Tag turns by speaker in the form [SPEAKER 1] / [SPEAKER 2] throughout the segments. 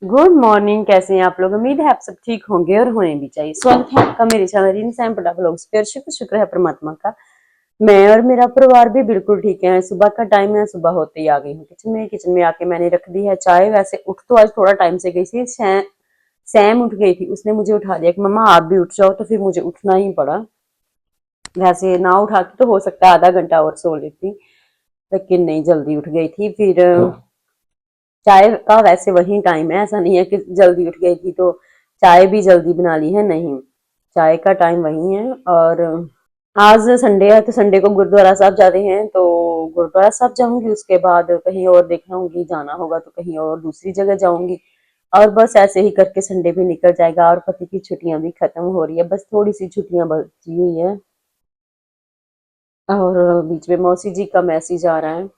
[SPEAKER 1] Good morning. कैसे हैं आप लोग? उम्मीद है आप सब ठीक होंगे और होने भी चाहिए। स्वागत है आपका मेरे चैनल इन सैम पटा ब्लॉग्स पे। और शुक्र है परमात्मा का, मैं और मेरा परिवार भी बिल्कुल ठीक है। सुबह का टाइम है, सुबह होते ही आ गई हूँ किचन में आके मैंने रख दी है चाय। वैसे उठ तो आज थोड़ा टाइम से गई थी, सैम उठ गई थी, उसने मुझे उठा दिया कि मम्मा आप भी उठ जाओ, तो फिर मुझे उठना ही पड़ा। वैसे ना उठाती तो हो सकता है आधा घंटा और सो लेती, लेकिन नहीं, जल्दी उठ गई थी। फिर चाय का वैसे वही टाइम है, ऐसा नहीं है कि जल्दी उठ गई थी तो चाय भी जल्दी बना ली है, नहीं, चाय का टाइम वही है। और आज संडे है तो संडे को गुरुद्वारा साहब जाते हैं, तो गुरुद्वारा साहब जाऊंगी, उसके बाद कहीं और देखूंगी, जाना होगा तो कहीं और दूसरी जगह जाऊंगी। और बस ऐसे ही करके संडे भी निकल जाएगा और पति की छुट्टियां भी खत्म हो रही है, बस थोड़ी सी छुट्टियां बची हुई है। और बीच में मौसी जी का मैसेज आ रहा है,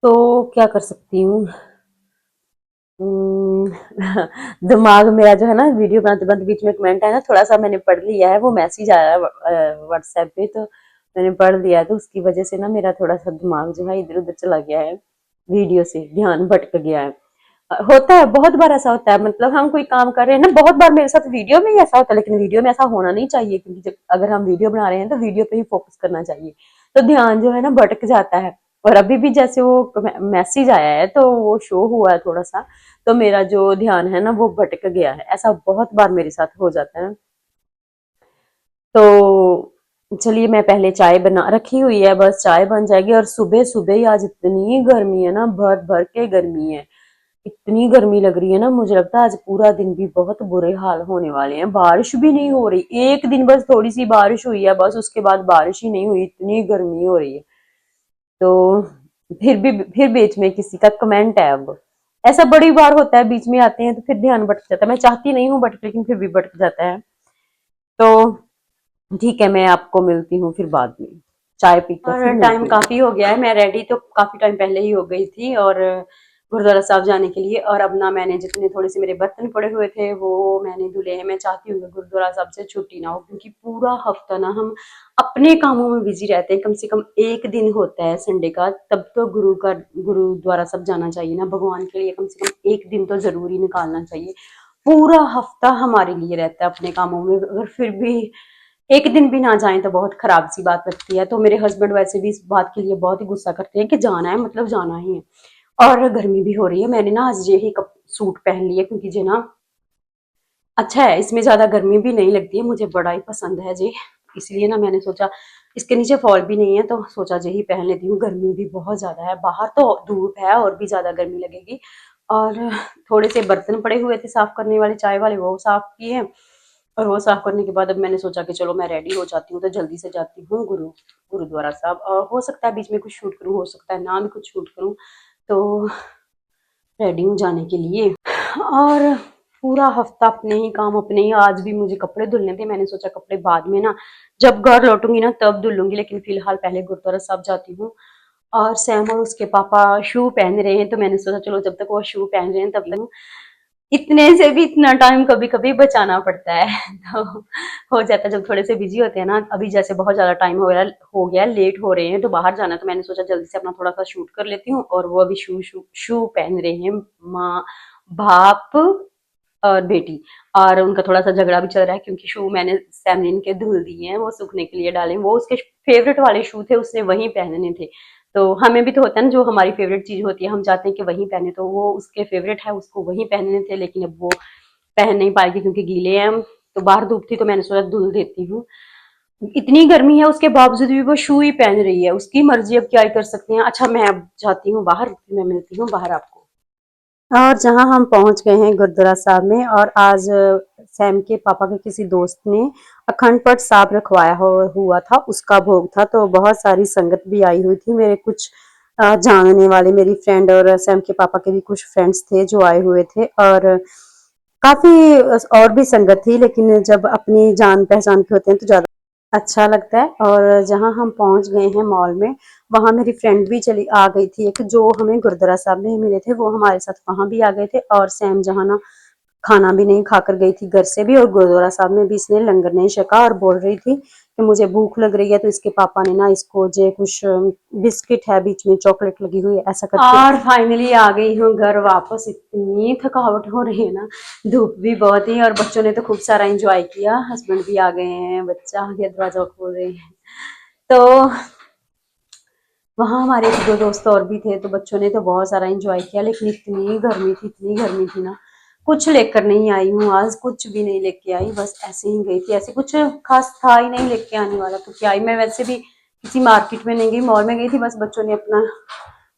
[SPEAKER 1] तो क्या कर सकती हूँ। दिमाग मेरा जो है ना, वीडियो बनाते बनाते बीच में कमेंट है ना, थोड़ा सा मैंने पढ़ लिया है, वो मैसेज आया है व्हाट्सएप पे, तो मैंने पढ़ लिया है, तो उसकी वजह से ना मेरा थोड़ा सा दिमाग जो है इधर उधर चला गया है, वीडियो से ध्यान भटक गया है। होता है, बहुत बार ऐसा होता है, मतलब हम कोई काम कर रहे हैं ना, बहुत बार मेरे साथ वीडियो में ही ऐसा होता है, लेकिन वीडियो में ऐसा होना नहीं चाहिए, क्योंकि जब अगर हम वीडियो बना रहे हैं तो वीडियो पे ही फोकस करना चाहिए, तो ध्यान जो है ना भटक जाता है। और अभी भी जैसे वो मैसेज आया है तो वो शो हुआ है थोड़ा सा, तो मेरा जो ध्यान है ना वो भटक गया है, ऐसा बहुत बार मेरे साथ हो जाता है। तो चलिए, मैं पहले चाय बना रखी हुई है, बस चाय बन जाएगी। और सुबह सुबह ही आज इतनी गर्मी है ना, भर भर के गर्मी है, इतनी गर्मी लग रही है ना, मुझे लगता है आज पूरा दिन भी बहुत बुरे हाल होने वाले हैं। बारिश भी नहीं हो रही, एक दिन बस थोड़ी सी बारिश हुई है, बस उसके बाद बारिश ही नहीं हुई, इतनी गर्मी हो रही है। तो फिर बीच में किसी का कमेंट है, अब ऐसा बड़ी बार होता है, बीच में आते हैं तो फिर ध्यान भटक जाता है। मैं चाहती नहीं हूँ भटक, लेकिन फिर भी भटक जाता है। तो ठीक है, मैं आपको मिलती हूँ फिर बाद में, चाय पीकर फिर टाइम काफी हो गया है, मैं रेडी तो काफी टाइम पहले ही हो गई थी और गुरुद्वारा साहब जाने के लिए। और अब ना मैंने जितने थोड़े से मेरे बर्तन पड़े हुए थे वो मैंने धुले हैं। मैं चाहती हूँ कि गुरुद्वारा साहब से छुट्टी ना हो, क्योंकि पूरा हफ्ता ना हम अपने कामों में बिजी रहते हैं। कम से कम एक दिन होता है संडे का, तब तो गुरुद्वारा साहब जाना चाहिए ना, भगवान के लिए कम से कम एक दिन तो जरूरी निकालना चाहिए। पूरा हफ्ता हमारे लिए रहता है अपने कामों में, अगर फिर भी एक दिन भी ना जाएं तो बहुत खराब सी बात लगती है। तो मेरे हस्बैंड वैसे भी इस बात के लिए बहुत ही गुस्सा करते हैं कि जाना है मतलब जाना ही है। और गर्मी भी हो रही है, मैंने ना आज ये ही सूट पहन लिया, क्योंकि जो ना अच्छा है, इसमें ज्यादा गर्मी भी नहीं लगती है, मुझे बड़ा ही पसंद है जी। इसलिए ना मैंने सोचा, इसके नीचे फॉल भी नहीं है, तो सोचा जी ही पहन लेती हूँ। गर्मी भी बहुत ज्यादा है बाहर, तो धूप है और भी ज्यादा गर्मी लगेगी। और थोड़े से बर्तन पड़े हुए थे साफ करने वाले, चाय वाले, वो साफ किए हैं। और वो साफ करने के बाद अब मैंने सोचा कि चलो मैं रेडी हो जाती हूँ, तो जल्दी से जाती हूँ गुरुद्वारा साहब। और हो सकता है बीच में कुछ शूट करूँ, हो सकता है ना भी कुछ शूट करूँ, तो रेडी हूँ जाने के लिए। और पूरा हफ्ता अपने ही काम, अपने ही। आज भी मुझे कपड़े धुलने थे, मैंने सोचा कपड़े बाद में ना, जब घर लौटूंगी ना तब धुल लूंगी, लेकिन फिलहाल पहले गुरुद्वारा साहब जाती हूँ। और सैम और उसके पापा शू पहन रहे हैं, तो मैंने सोचा चलो जब तक वो शू पहन रहे हैं तब तक, इतने से भी इतना टाइम कभी कभी बचाना पड़ता है। तो हो जाता है जब थोड़े से बिजी होते हैं ना। अभी जैसे बहुत ज्यादा टाइम हो गया, लेट हो रहे हैं तो बाहर जाना, तो मैंने सोचा जल्दी से अपना थोड़ा सा शूट कर लेती हूँ। और वो अभी शू शू शू पहन रहे हैं, माँ बाप और बेटी। और उनका थोड़ा सा झगड़ा भी चल रहा है, क्योंकि शू मैंने सैमलिन के धुल दिए हैं, वो सूखने के लिए डाले। वो उसके फेवरेट वाले शू थे, उसने वही पहनने थे। तो हमें भी तो होता है ना, जो हमारी फेवरेट चीज होती है हम चाहते हैं कि वही पहने, तो वो उसके फेवरेट है, उसको वही पहनने थे, लेकिन अब वो पहन नहीं पाएगी क्योंकि गीले हैं। तो बाहर धूप थी तो मैंने सोचा धुल देती हूँ। इतनी गर्मी है उसके बावजूद भी वो शू ही पहन रही है, उसकी मर्जी, अब क्या ही कर सकते हैं। अच्छा, मैं अब जाती हूँ बाहर, मैं मिलती हूँ बाहर आपको। और जहाँ हम पहुंच गए हैं गुरुद्वारा साहब में, और आज सैम के पापा के किसी दोस्त ने अखंड पाठ साहब रखवाया हुआ था, उसका भोग था, तो बहुत सारी संगत भी आई हुई थी। मेरे कुछ जानने वाले, मेरी फ्रेंड और सैम के पापा के भी कुछ फ्रेंड्स थे जो आए हुए थे, और काफी और भी संगत थी, लेकिन जब अपनी जान पहचान के होते हैं तो ज्यादा अच्छा लगता है। और जहाँ हम पहुंच गए हैं मॉल में, वहां मेरी फ्रेंड भी चली आ गई थी, एक जो हमें गुरुद्वारा साहब में मिले थे, वो हमारे साथ वहां भी आ गए थे। और सैम जहाँ ना खाना भी नहीं खाकर गई थी घर से भी, और गुरुद्वारा साहब में भी इसने लंगर नहीं छका, और बोल रही थी कि मुझे भूख लग रही है, तो इसके पापा ने ना इसको जो कुछ बिस्किट है बीच में चॉकलेट लगी हुई है ऐसा करके। और फाइनली आ गई हूँ घर वापस। इतनी थकावट हो रही है ना, धूप भी बहुत ही, और बच्चों ने तो खूब सारा एंजॉय किया। हस्बैंड भी आ गए हैं, बच्चा आ गया, दरवाजा खोल रहे हैं। तो वहाँ हमारे एक दो दोस्त और भी थे, तो बच्चों ने तो बहुत सारा एंजॉय किया, लेकिन इतनी गर्मी थी, इतनी गर्मी थी ना, कुछ लेकर नहीं आई हूँ आज, कुछ भी नहीं लेके आई, बस ऐसे ही गई थी। ऐसे कुछ खास था ही नहीं लेके आने वाला, तो क्या आई। मैं वैसे भी किसी मार्केट में नहीं गई, मॉल में गई थी, बस बच्चों ने अपना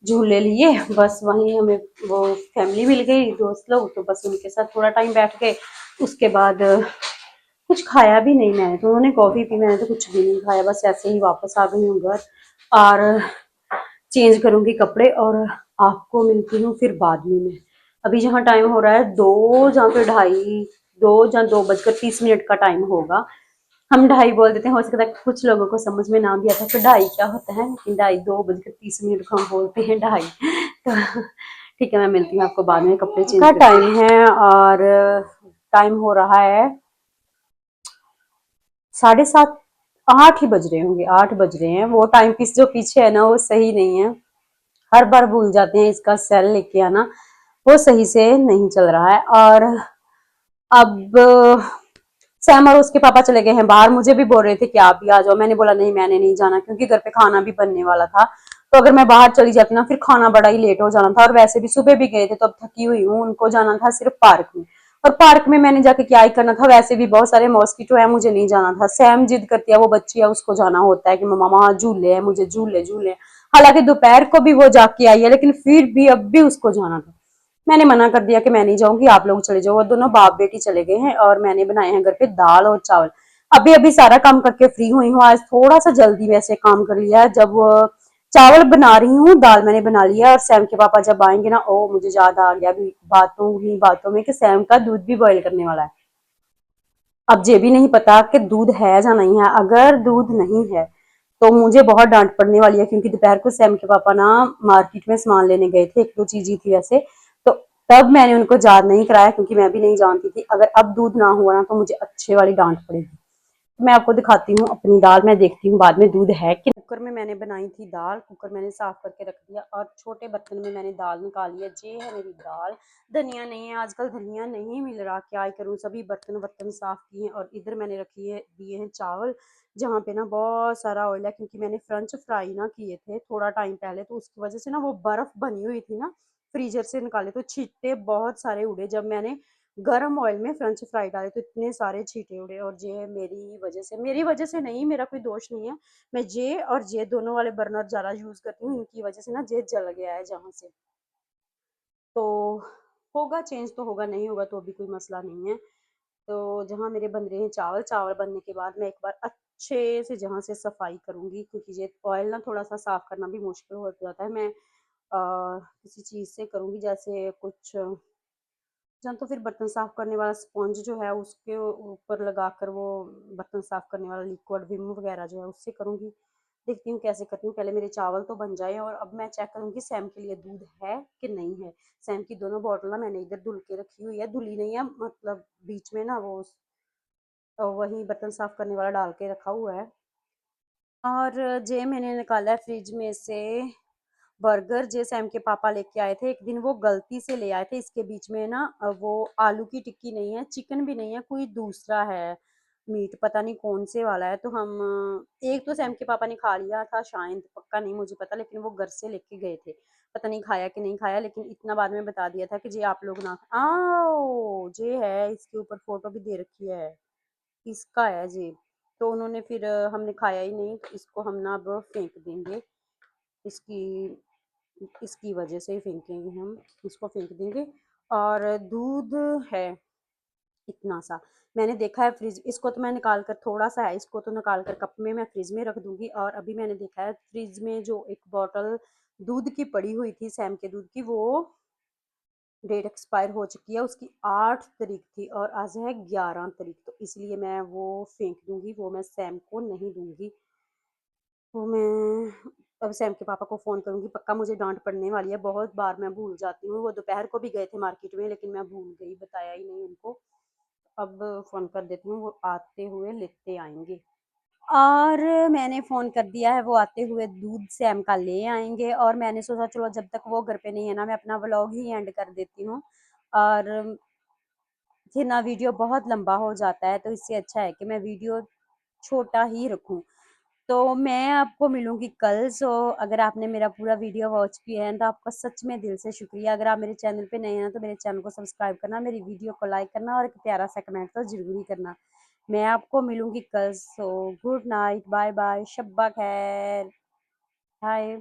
[SPEAKER 1] झूले लिए, बस वहीं हमें वो फैमिली मिल गई, दोस्त लोग, तो बस उनके साथ थोड़ा टाइम बैठ गए। उसके बाद कुछ खाया भी नहीं मैंने, तो उन्होंने कॉफी पी, मैंने तो कुछ भी नहीं खाया, बस ऐसे ही वापस आ गई हूँ घर। और चेंज करूंगी कपड़े, और आपको मिलती हूँ फिर बाद में। मैं अभी जहाँ टाइम हो रहा है 2 जहाँ पे 2:30, 2 या 2:30 का टाइम होगा। हम 2:30 बोल देते हैं, हो सकता है कुछ लोगों को समझ में ना भी आता फिर 2:30 क्या होता है, लेकिन 2:30 को हम बोलते हैं 2:30। तो ठीक है, मैं मिलती हूँ आपको बाद में, कपड़े चेंज का टाइम है, और टाइम हो रहा है 7:30, 8 ही बज रहे होंगे, 8 बज रहे हैं। वो टाइम पीस जो पीछे है ना, वो सही नहीं है, हर बार भूल जाते हैं इसका सेल लेके आना, वो सही से नहीं चल रहा है। और अब सैम और उसके पापा चले गए हैं बाहर, मुझे भी बोल रहे थे कि आप भी आ जाओ, मैंने बोला नहीं, मैंने नहीं जाना, क्योंकि घर पे खाना भी बनने वाला था, तो अगर मैं बाहर चली जाती ना, फिर खाना बड़ा ही लेट हो जाना था, और वैसे भी सुबह भी गए थे, तो अब थकी हुई हूँ, उनको जाना था सिर्फ पार्क में, और पार्क में मैंने जाके क्या ही करना था, वैसे भी बहुत सारे मॉस्किटो है, मुझे नहीं जाना था। सैम जिद करती है, वो बच्ची है, उसको जाना होता है कि मम्मा वहां झूले है, मुझे झूले झूले। हालांकि दोपहर को भी वो जाके आई है, लेकिन फिर भी अब भी उसको जाना था। मैंने मना कर दिया कि मैं नहीं जाऊंगी, आप लोग चले जाओ। वो दोनों बाप बेटी चले गए हैं, और मैंने बनाए हैं घर पे दाल और चावल। अभी अभी सारा काम करके फ्री हुई हूँ, आज थोड़ा सा जल्दी वैसे काम कर लिया है। जब चावल बना रही हूँ, दाल मैंने बना लिया, और सैम के पापा जब आएंगे ना, ओ मुझे याद आ गया अभी बातों ही बातों में कि सैम का दूध भी बॉईल करने वाला है। अब ये भी नहीं पता कि दूध है या नहीं है, अगर दूध नहीं है तो मुझे बहुत डांट पड़ने वाली है, क्योंकि दोपहर को सैम के पापा ना मार्केट में सामान लेने गए थे, एक दो चीजें थी वैसे, तो तब मैंने उनको याद नहीं कराया, क्योंकि मैं भी नहीं जानती थी। अगर अब दूध ना हुआ ना, तो मुझे अच्छे वाली डांट पड़ेगी। मैं आपको दिखाती हूँ अपनी दाल, मैं देखती हूँ बाद में दूध है कि। कुकर में मैंने बनाई थी दाल, कुकर मैंने साफ करके रख दिया, और छोटे बर्तन में मैंने दाल निकाली है। ये है मेरी दाल। धनिया नहीं है आजकल, धनिया नहीं मिल रहा, क्या ही करूँ, सभी बर्तन बर्तन साफ किए हैं। और इधर मैंने रखी है, दिए हैं चावल, जहाँ पे ना बहुत सारा ऑयल है, क्योंकि मैंने फ्रेंच फ्राई ना किए थे थोड़ा टाइम पहले, तो उसकी वजह से ना वो बर्फ बनी हुई थी ना, फ्रीजर से निकाले तो छींटे बहुत सारे उड़े। जब मैंने गरम ऑयल में फ्रेंच फ्राई डाले तो इतने सारे छींटे उड़े, और ये मेरी वजह से नहीं, मेरा कोई दोष नहीं है। मैं जे और जे दोनों वाले बर्नर ज़्यादा यूज़ करती हूँ, इनकी वजह से ना जे जल गया है जहाँ से। तो होगा चेंज, तो होगा, नहीं होगा तो भी कोई मसला नहीं है। तो जहाँ मेरे बन रहे हैं चावल, चावल बनने के बाद मैं एक बार अच्छे से जहाँ से सफाई करूँगी, क्योंकि ये ऑयल ना थोड़ा सा साफ करना भी मुश्किल हो जाता है। मैं किसी चीज़ से करूँगी, जैसे कुछ जहाँ, तो फिर बर्तन साफ करने वाला स्पॉन्ज जो है उसके ऊपर लगाकर, वो बर्तन साफ करने वाला लिक्विड विम वगैरह जो है उससे करूँगी। देखती हूँ कैसे करती हूँ, पहले मेरे चावल तो बन जाए, और अब मैं चेक करूँगी सैम के लिए दूध है कि नहीं है। सैम की दोनों बॉटल ना मैंने इधर धुल के रखी हुई है, धुली नहीं है, मतलब बीच में ना वो वही बर्तन साफ करने वाला डाल के रखा हुआ है। और जे मैंने निकाला है फ्रिज में से बर्गर, जे सैम के पापा लेके आए थे एक दिन, वो गलती से ले आए थे। इसके बीच में ना वो आलू की टिक्की नहीं है, चिकन भी नहीं है, कोई दूसरा है मीट, पता नहीं कौन से वाला है। तो हम एक तो सैम के पापा ने खा लिया था शायद, पक्का नहीं मुझे पता, लेकिन वो घर से लेके गए थे, पता नहीं खाया कि नहीं खाया, लेकिन इतना बाद में बता दिया था कि जी आप लोग ना आओ, जे है इसके ऊपर फोटो भी दे रखी है, इसका है जी। तो उन्होंने फिर हमने खाया ही नहीं, तो इसको हम ना अब फेंक देंगे, इसकी इसकी वजह से ही फेंकेंगे हम, इसको फेंक देंगे। और दूध है इतना सा, मैंने देखा है फ्रिज, इसको तो मैं निकाल कर, थोड़ा सा है, इसको तो निकाल कर कप में मैं फ्रिज में रख दूंगी। और अभी मैंने देखा है फ्रिज में जो एक बॉटल दूध की पड़ी हुई थी, सैम के दूध की, वो डेट एक्सपायर हो चुकी है, उसकी 8 तारीख थी, और आज है 11 तारीख, तो इसलिए मैं वो फेंक दूंगी, वो मैं सैम को नहीं दूंगी। वो मैं अब सैम के पापा को फ़ोन करूँगी, पक्का मुझे डाँट पड़ने वाली है, बहुत बार मैं भूल जाती हूँ। वो दोपहर को भी गए थे मार्केट में लेकिन मैं भूल गई, बताया ही नहीं उनको। अब फ़ोन कर देती हूँ, वो आते हुए लेते आएँगे। और मैंने फ़ोन कर दिया है, वो आते हुए दूध सैम का ले आएँगे और मैंने सोचा चलो जब तक वो घर पे नहीं है ना, मैं अपना व्लॉग ही एंड कर देती हूँ। और फिर ना वीडियो बहुत लंबा हो जाता है, तो इससे अच्छा है कि मैं वीडियो छोटा ही रखूँ। तो मैं आपको मिलूँगी कल। सो अगर आपने मेरा पूरा वीडियो वॉच किया है तो आपका सच में दिल से शुक्रिया। अगर आप मेरे चैनल पे नए हैं तो मेरे चैनल को सब्सक्राइब करना, मेरी वीडियो को लाइक करना और एक प्यारा सा कमेंट तो ज़रूर ही करना। मैं आपको मिलूँगी कल। So good night, bye bye, शब्बा खैर, बाय।